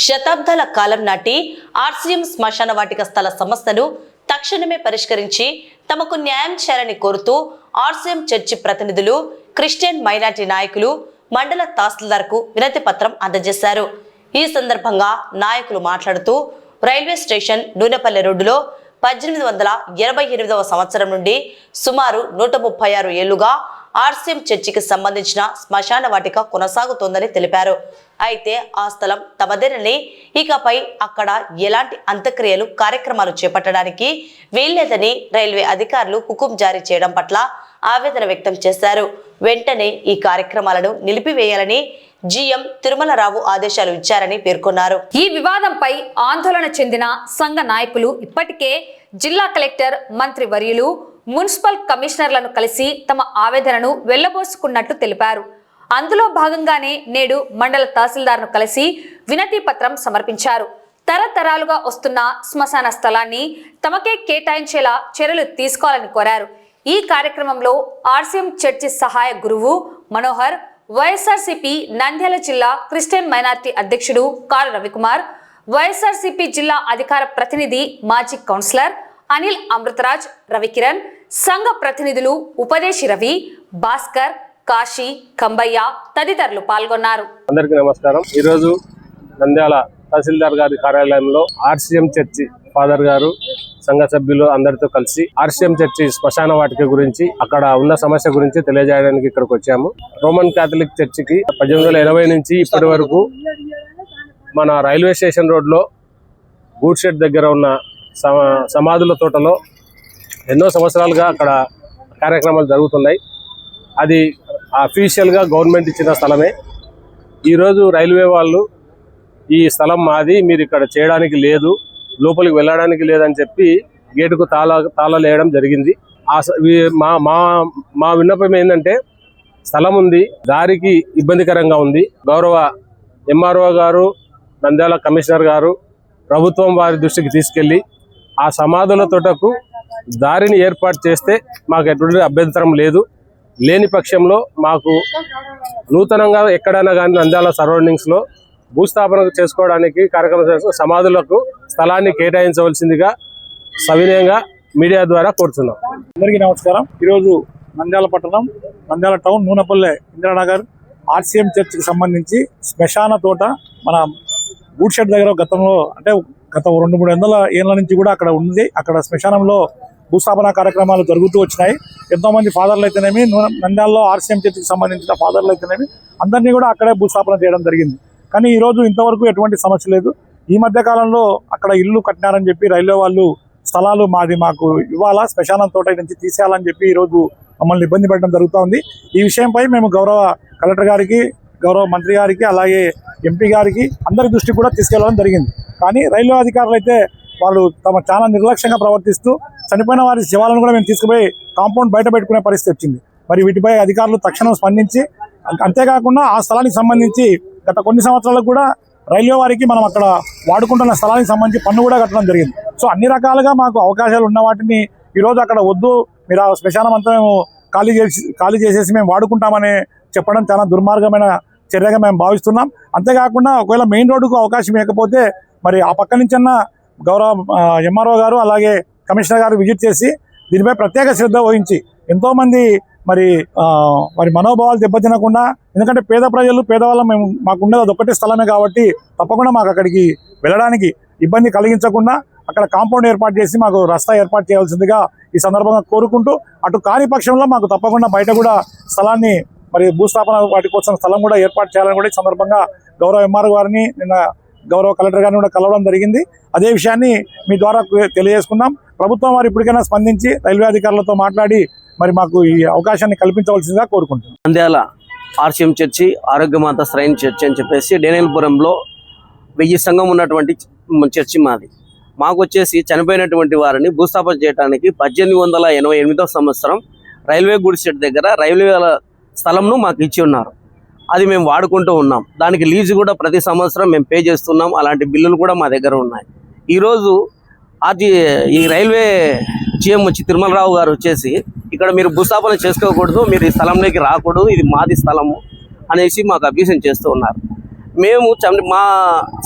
శతాబ్దాల కాలం నాటి ఆర్సీఎం శ్మశాన వాటిక స్థల సమస్యను తక్షణమే పరిష్కరించి తమకు న్యాయం చేయాలని కోరుతూ ఆర్సీఎం చర్చి ప్రతినిధులు, క్రిస్టియన్ మైనారిటీ నాయకులు మండల తహసీల్దార్కు వినతి పత్రం అందజేశారు. ఈ సందర్భంగా నాయకులు మాట్లాడుతూ రైల్వే స్టేషన్ నూనెపల్లె రోడ్డులో 1888వ సంవత్సరం నుండి సుమారు 136 ఏళ్లుగా ఆర్సీఎం చర్చికి సంబంధించిన శ్మశాన వాటిక కొనసాగుతోందని తెలిపారు. అయితే ఆ స్థలం తమదేనని, ఇకపై అక్కడ ఎలాంటి అంత్యక్రియలు కార్యక్రమాలు చేపట్టడానికి వీల్లేదని రైల్వే అధికారులు హుకుం జారీ చేయడం పట్ల ఆవేదన వ్యక్తం చేశారు. వెంటనే ఈ కార్యక్రమాలను నిలిపివేయాలని జీఎం తిరుమలరావు ఆదేశాలు ఇచ్చారని పేర్కొన్నారు. ఈ వివాదంపై ఆందోళన చెందిన సంఘ నాయకులు ఇప్పటికే జిల్లా కలెక్టర్, మంత్రి వర్యులు, మున్సిపల్ కమిషనర్లను కలిసి తమ ఆవేదనను వెళ్లబోసుకున్నట్టు తెలిపారు. అందులో భాగంగానే నేడు మండల తహసీల్దార్ను కలిసి వినతి పత్రం సమర్పించారు. తరతరాలుగా వస్తున్న శ్మశాన స్థలాన్ని తమకే కేటాయించేలా చర్యలు తీసుకోవాలని కోరారు. ఈ కార్యక్రమంలో ఆర్సీఎం చర్చి సహాయ గురువు మనోహర్, వైఎస్ఆర్సీపీ నంద్యాల జిల్లా క్రిస్టియన్ మైనారిటీ అధ్యక్షుడు కారు రవికుమార్, వైఎస్ఆర్సీపీ జిల్లా అధికార ప్రతినిధి మాజీ కౌన్సిలర్ అనిల్ అమృతరాజ్, రవికిరణ్, సంఘ ప్రతినిధులు ఉపదేశి రవి, భాస్కర్, కాశీ, కంబయ్య తదితరులు పాల్గొన్నారు. అందరికీ నమస్కారం. ఈరోజు నంద్యాల తహసీల్దార్ గారి కార్యాలయంలో ఆర్సీఎం చర్చి ఫాదర్ గారు, సంఘ సభ్యులు అందరితో కలిసి ఆర్సీఎం చర్చి శ్మశాన వాటిక గురించి, అక్కడ ఉన్న సమస్య గురించి తెలియజేయడానికి ఇక్కడికి వచ్చాము. రోమన్ క్యాథలిక్ చర్చికి 1880 నుంచి ఇప్పటి వరకు మన రైల్వే స్టేషన్ రోడ్లో గూడ్ షెడ్ దగ్గర ఉన్న సమాధుల తోటలో ఎన్నో సంవత్సరాలుగా అక్కడ కార్యక్రమాలు జరుగుతున్నాయి. అది అఫీషియల్గా గవర్నమెంట్ ఇచ్చిన స్థలమే. ఈరోజు రైల్వే వాళ్ళు ఈ స్థలం మాది, మీరు ఇక్కడ చేయడానికి లేదు, లోపలికి వెళ్ళడానికి లేదని చెప్పి గేటుకు తాళాలు వేయడం జరిగింది. మా విన్నపం ఏంటంటే, స్థలం ఉంది, దారికి ఇబ్బందికరంగా ఉంది. గౌరవ ఎంఆర్ఓ గారు, నంద్యాల కమిషనర్ గారు ప్రభుత్వం వారి దృష్టికి తీసుకెళ్లి ఆ సమాధుల తోటకు దారిని ఏర్పాటు చేస్తే మాకు ఎటువంటి అభ్యంతరం లేదు. లేని పక్షంలో మాకు నూతనంగా ఎక్కడైనా కానీ నంద్యాల సరౌండింగ్స్లో భూస్థాపన చేసుకోవడానికి కార్యక్రమం సమాధులకు స్థలాన్ని కేటాయించవలసిందిగా సవినయంగా మీడియా ద్వారా కోరుతున్నాం. అందరికీ నమస్కారం. ఈరోజు నంద్యాల పట్టణం, నంద్యాల టౌన్, నూనెపల్లె, ఇందిరానగర్ ఆర్సీఎం చర్చికి సంబంధించి శ్మశాన తోట మన గూడ్ షెడ్ దగ్గర గతంలో, అంటే గత 200-300 ఏళ్ల నుంచి కూడా అక్కడ ఉంది. అక్కడ శ్మశానంలో భూస్థాపన కార్యక్రమాలు జరుగుతూ వచ్చినాయి. ఎంతోమంది ఫాదర్లు అయితేనేమి, నంద్యాలలో ఆర్సీఎం చర్చికి సంబంధించిన ఫాదర్లు అయితేనేమి అందరినీ కూడా అక్కడే భూస్థాపన చేయడం జరిగింది. కానీ ఈరోజు ఇంతవరకు ఎటువంటి సమస్య లేదు. ఈ మధ్య కాలంలో అక్కడ ఇల్లు కట్టినారని చెప్పి రైల్వే వాళ్ళు స్థలాలు మాకు ఇవ్వాలా, శ్మశానం తోట నుంచి తీసేయాలని చెప్పి ఈరోజు మమ్మల్ని ఇబ్బంది పెట్టడం జరుగుతూ ఉంది. ఈ విషయంపై మేము గౌరవ కలెక్టర్ గారికి, గౌరవ మంత్రి గారికి, అలాగే ఎంపీ గారికి అందరి దృష్టికి కూడా తీసుకెళ్లడం జరిగింది. కానీ రైల్వే అధికారులు అయితే వాళ్ళు చాలా నిర్లక్ష్యంగా ప్రవర్తిస్తూ చనిపోయిన వారి శవాలను కూడా మేము తీసుకుపోయి కాంపౌండ్ బయట పెట్టుకునే పరిస్థితి వచ్చింది. మరి వీటిపై అధికారులు తక్షణం స్పందించి, అంతేకాకుండా ఆ స్థలానికి సంబంధించి గత కొన్ని సంవత్సరాలకు కూడా రైల్వే వారికి మనం అక్కడ వాడుకుంటున్న స్థలానికి సంబంధించి పన్ను కూడా కట్టడం జరిగింది. సో అన్ని రకాలుగా మాకు అవకాశాలు ఉన్న వాటిని ఈరోజు అక్కడ వద్దు, మీరు ఆ శ్మశానం అంతా మేము ఖాళీ చేసేసి మేము వాడుకుంటామని చెప్పడం చాలా దుర్మార్గమైన చర్యగా మేము భావిస్తున్నాం. అంతేకాకుండా ఒకవేళ మెయిన్ రోడ్డుకు అవకాశం లేకపోతే మరి ఆ పక్క నుంచన్నా గౌరవ ఎంఆర్ఓ గారు అలాగే కమిషనర్ గారు విజిట్ చేసి దీనిపై ప్రత్యేక శ్రద్ధ వహించి ఎంతోమంది మరి మనోభావాలు దెబ్బతినకుండా, ఎందుకంటే పేద ప్రజలు, పేదవాళ్ళం మాకు ఉండేది అదొక్కటే స్థలమే కాబట్టి తప్పకుండా మాకు అక్కడికి వెళ్ళడానికి ఇబ్బంది కలిగించకుండా అక్కడ కాంపౌండ్ ఏర్పాటు చేసి మాకు రస్తా ఏర్పాటు చేయవలసిందిగా ఈ సందర్భంగా కోరుకుంటూ, అటు కాని పక్షంలో మాకు తప్పకుండా బయట కూడా స్థలాన్ని మరి భూస్థాపన వాటి కోసం స్థలం కూడా ఏర్పాటు చేయాలని కూడా ఈ సందర్భంగా గౌరవ ఎంఆర్ఓ గారిని, నిన్న గౌరవ కలెక్టర్ గారిని కూడా కలవడం జరిగింది. అదే విషయాన్ని మీ ద్వారా తెలియజేసుకున్నాం. ప్రభుత్వం వారు ఇప్పటికైనా స్పందించి రైల్వే అధికారులతో మాట్లాడి మరి మాకు ఈ అవకాశాన్ని కల్పించవలసిందిగా కోరుకుంటున్నాం. Nandyal RCM church, ఆరోగ్యమాత shrine church అని చెప్పేసి డేనియల్పురంలో 1000 సంఘం ఉన్నటువంటి చర్చి మాది. మాకు వచ్చేసి చనిపోయినటువంటి వారిని భూస్థాపన చేయడానికి 1888వ సంవత్సరం రైల్వే గూడ్ షెడ్ దగ్గర రైల్వే స్థలంను మాకు ఇచ్చి ఉన్నారు. అది మేము వాడుకుంటూ ఉన్నాం. దానికి లీజు కూడా ప్రతి సంవత్సరం మేము పే చేస్తున్నాం. అలాంటి బిల్లులు కూడా మా దగ్గర ఉన్నాయి. ఈరోజు ఈ రైల్వే జీఎం వచ్చి తిరుమలరావు గారు వచ్చేసి ఇక్కడ మీరు భూస్థాపన చేసుకోకూడదు, మీరు ఈ స్థలంలోకి రాకూడదు, ఇది మాది స్థలము అనేసి మాకు అభ్యసన చేస్తూ ఉన్నారు. మేము మా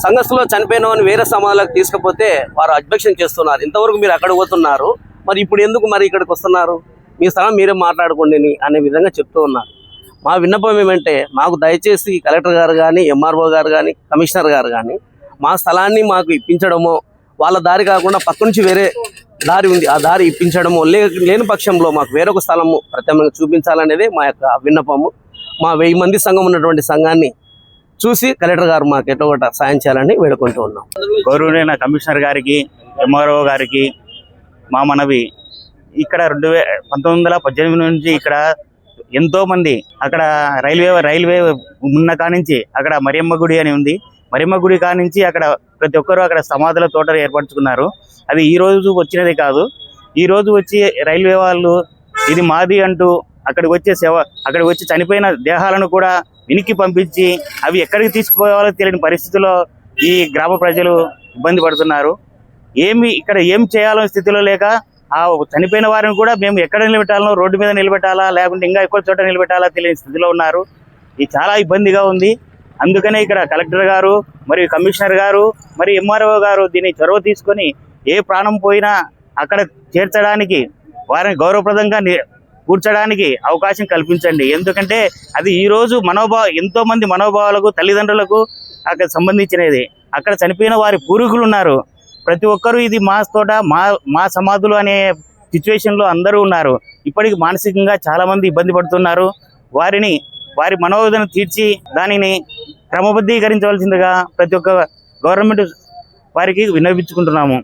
సంఘస్థలో చనిపోయిన వారిని వేరే సమాజంలోకి తీసుకపోతే వారు అబ్జెక్షన్ చేస్తున్నారు. ఇంతవరకు మీరు అక్కడ పోతున్నారు, మరి ఇప్పుడు ఎందుకు మరి ఇక్కడికి వస్తున్నారు, మీ స్థలం మీరే మాట్లాడుకోండి అనే విధంగా చెప్తూ ఉన్నారు. మా విన్నపం ఏమంటే మాకు దయచేసి కలెక్టర్ గారు కానీ, ఎంఆర్ఓ గారు కానీ, కమిషనర్ గారు కానీ మా స్థలాన్ని మాకు ఇప్పించడమో, వాళ్ళ దారి కాకుండా పక్క నుంచి వేరే దారి ఉంది, ఆ దారి ఇప్పించడము, లేని పక్షంలో మాకు వేరొక స్థలము ప్రత్యేకంగా చూపించాలనేదే మా యొక్క విన్నపము. మా 1000 మంది సంఘం ఉన్నటువంటి సంఘాన్ని చూసి కలెక్టర్ గారు మాకు ఎటో ఒకటి సాయం చేయాలని వేడుకుంటూ ఉన్నాం. గౌరవనీయ కమిషనర్ గారికి, ఎంఆర్ఓ గారికి మా మనవి, ఇక్కడ 1918 నుంచి ఇక్కడ ఎంతో మంది అక్కడ రైల్వే ఉన్న కానించి అక్కడ మరియమ్మ గుడి అని ఉంది. మరియమ్మ గుడి కానించి అక్కడ ప్రతి ఒక్కరు అక్కడ సమాధుల తోటలు ఏర్పరచుకున్నారు. అది ఈ రోజు వచ్చినది కాదు. ఈ రోజు వచ్చి రైల్వే వాళ్ళు ఇది మాది అంటూ అక్కడికి వచ్చి చనిపోయిన దేహాలను కూడా వెనక్కి పంపించి అవి ఎక్కడికి తీసుకుపోవాలో తెలియని పరిస్థితుల్లో ఈ గ్రామ ప్రజలు ఇబ్బంది పడుతున్నారు. ఇక్కడ ఏం చేయాలో స్థితిలో లేక ఆ చనిపోయిన వారిని కూడా మేము ఎక్కడ నిలబెట్టాలో, రోడ్డు మీద నిలబెట్టాలా లేకుంటే ఇంకా ఎక్కువ చోట నిలబెట్టాలా తెలియని స్థితిలో ఉన్నారు. ఇది చాలా ఇబ్బందిగా ఉంది. అందుకనే ఇక్కడ కలెక్టర్ గారు మరియు కమిషనర్ గారు మరియు ఎంఆర్ఓ గారు దీన్ని చొరవ తీసుకొని ఏ ప్రాణం పోయినా అక్కడ చేర్చడానికి, వారిని గౌరవప్రదంగా కూర్చడానికి అవకాశం కల్పించండి. ఎందుకంటే అది ఈ రోజు ఎంతో మంది మనోభావాలకు, తల్లిదండ్రులకు అక్కడ సంబంధించినది. అక్కడ చనిపోయిన వారి పూర్వీకులు ఉన్నారు. ప్రతి ఒక్కరూ ఇది మా తోట, మా సమాధులు అనే సిచ్యువేషన్లో అందరూ ఉన్నారు. ఇప్పటికి మానసికంగా చాలా మంది ఇబ్బంది పడుతున్నారు. వారి మనోవేదన తీర్చి దానిని క్రమబద్ధీకరించవలసిందిగా ప్రతి ఒక్క గవర్నమెంట్ వారికి విన్నవించుకుంటున్నాము.